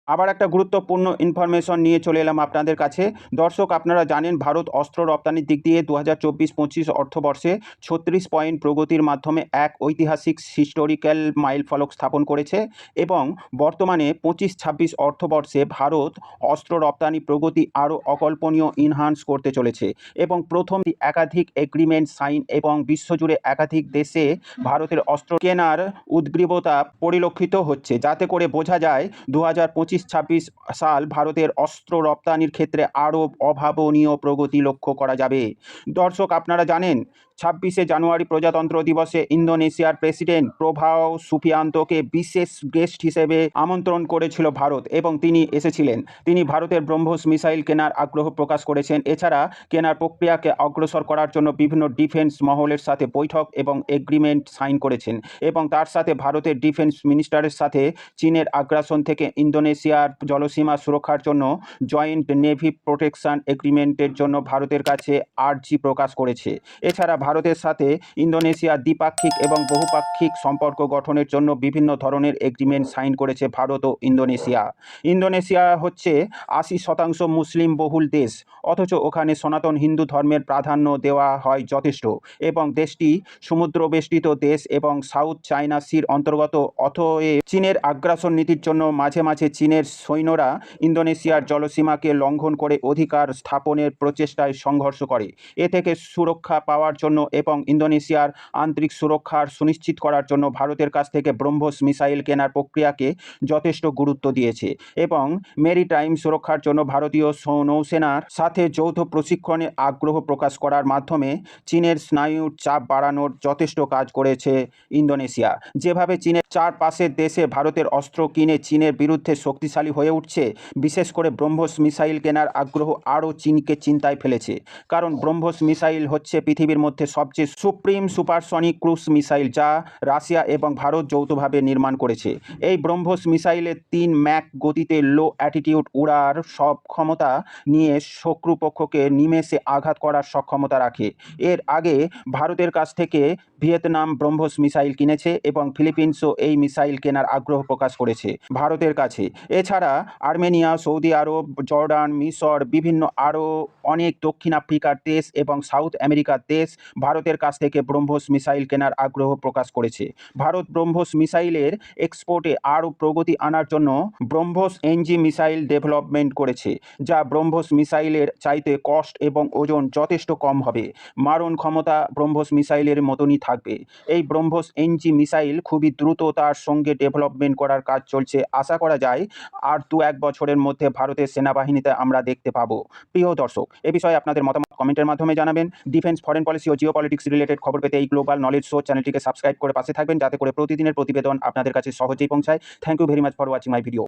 আবার একটা গুরুত্বপূর্ণ ইনফরমেশন নিয়ে চলে এলাম আপনাদের কাছে। দর্শক, আপনারা জানেন ভারত অস্ত্র রপ্তানির দিক দিয়ে 2024-25 অর্থবর্ষে 36 পয়েন্ট প্রগতির মাধ্যমে এক ঐতিহাসিক হিস্টোরিক্যাল মাইলফলক স্থাপন করেছে এবং বর্তমানে 25-26 অর্থবর্ষে ভারত অস্ত্র রপ্তানি প্রগতি আরও অকল্পনীয় ইনহান্স করতে চলেছে এবং প্রথম একাধিক এগ্রিমেন্ট সাইন এবং বিশ্বজুড়ে একাধিক দেশে ভারতের অস্ত্র কেনার উদ্গ্রীবতা পরিলক্ষিত হচ্ছে, যাতে করে বোঝা যায় 2025-26 সাল ভারতের অস্ত্র রপ্তানির ক্ষেত্রে আরও অভাবনীয় প্রগতি লক্ষ্য করা যাবে। দর্শক, আপনারা জানেন 26শে জানুয়ারি প্রজাতন্ত্র দিবসে ইন্দোনেশিয়ার প্রেসিডেন্ট প্রভাও সুফিয়ান্তোকে বিশেষ গেস্ট হিসেবে আমন্ত্রণ করেছিল ভারত এবং তিনি এসেছিলেন। তিনি ভারতের ব্রহ্মোস মিসাইল কেনার আগ্রহ প্রকাশ করেছেন। এছাড়া কেনার প্রক্রিয়াকে অগ্রসর করার জন্য বিভিন্ন ডিফেন্স মহলের সাথে বৈঠক এবং এগ্রিমেন্ট সাইন করেছেন এবং তার সাথে ভারতের ডিফেন্স মিনিস্টারের সাথে চীনের আগ্রাসন থেকে ইন্দোনেশিয়ার জলসীমা সুরক্ষার জন্য জয়েন্ট নেভি প্রোটেকশন এগ্রিমেন্টের জন্য ভারতের কাছে আর্জি প্রকাশ করেছে। এছাড়া ভারতের সাথে ইন্দোনেশিয়া দ্বিপাক্ষিক এবং বহুপাক্ষিক সম্পর্ক গঠনের জন্য বিভিন্ন ধরনের এগ্রিমেন্ট সাইন করেছে ভারত ও ইন্দোনেশিয়া। ইন্দোনেশিয়া হচ্ছে 80% মুসলিম বহুল দেশ, অথচ ওখানে সনাতন হিন্দু ধর্মের প্রাধান্য দেওয়া হয় যথেষ্ট এবং দেশটি সমুদ্রবেষ্টিত দেশ এবং সাউথ চায়না সির অন্তর্গত। অতএব চীনের আগ্রাসন নীতির জন্য মাঝে মাঝে চীনের সৈন্যরা ইন্দোনেশিয়ার জলসীমাকে লঙ্ঘন করে অধিকার স্থাপনের প্রচেষ্টায় সংঘর্ষ করে। এ থেকে সুরক্ষা পাওয়ার জন্য এবং ইন্দোনেশিয়ার আন্তরিক সুরক্ষার সুনিশ্চিত করার জন্য ভারতের কাছ থেকে ব্রহ্মোস মিসাইল কেনার প্রক্রিয়াকে যথেষ্ট গুরুত্ব দিয়েছে এবং মেরিটাইম সুরক্ষার জন্য ভারতীয় নৌসেনার সাথে যৌথ প্রশিক্ষণে আগ্রহ প্রকাশ করার মাধ্যমে চীনের স্নায়ুর চাপ বাড়ানোর যথেষ্ট কাজ করেছে ইন্দোনেশিয়া। যেভাবে চীনের চারপাশের দেশে ভারতের অস্ত্র কিনে চীনের বিরুদ্ধে শক্তিশালী হয়ে উঠছে, বিশেষ করে ব্রহ্মোস মিসাইল কেনার আগ্রহ আরও চীনকে চিন্তায় ফেলেছে, কারণ ব্রহ্মোস মিসাইল হচ্ছে পৃথিবীর মধ্যে সবচেয়ে সুপ্রিম সুপারসনিক ক্রুজ মিসাইল, যা রাশিয়া এবং ভারত যৌথভাবে নির্মাণ করেছে। এই ব্রহ্মোস মিসাইলের 3 ম্যাক গতিতে লো অ্যাটিটিউড উড়ার সব ক্ষমতা নিয়ে শত্রুপক্ষকে নিমেষে আঘাত করার সক্ষমতা রাখে। এর আগে ভারতের কাছ থেকে ভিয়েতনাম ব্রহ্মোস মিসাইল কিনেছে এবং ফিলিপিন্সও এই মিসাইল কেনার আগ্রহ প্রকাশ করেছে ভারতের কাছে। এছাড়া আর্মেনিয়া, সৌদি আরব, জর্ডান, মিশর, বিভিন্ন আরও অনেক দক্ষিণ আফ্রিকার দেশ এবং সাউথ আমেরিকার দেশ ভারতের কাছ থেকে ব্রহ্মোস মিসাইল কেনার আগ্রহ প্রকাশ করেছে। ভারত ব্রহ্মোস মিসাইলের এক্সপোর্টে আরও প্রগতি আনার জন্য ব্রহ্মোস এনজি মিসাইল ডেভেলপমেন্ট করেছে, যা ব্রহ্মোস মিসাইলের চাইতে কস্ট এবং ওজন যথেষ্ট কম হবে। মারণ ক্ষমতা ব্রহ্মোস মিসাইলের মতনই থাকবে। এই ব্রহ্মোস এনজি মিসাইল খুবই দ্রুততার সঙ্গে ডেভেলপমেন্ট করার কাজ চলছে। আশা করা যায় আর 2-1 বছরের মধ্যে ভারতের সেনাবাহিনীতে আমরা দেখতে পাবো। প্রিয় দর্শক, এ বিষয়ে আপনাদের মতামত কমেন্টের মাধ্যমে জানাবেন। ডিফেন্স, ফরেন পলিসি ও জিওপলিটিক্স রিলেটেড খবর পেতে এই গ্লোবাল নলেজ শো চ্যানেলটিকে সাবস্ক্রাইব করে পাশে থাকবেন, যাতে করে প্রতিদিনের প্রতিবেদন আপনাদের কাছে সহজেই পৌঁছায়। Thank you very much for watching my video.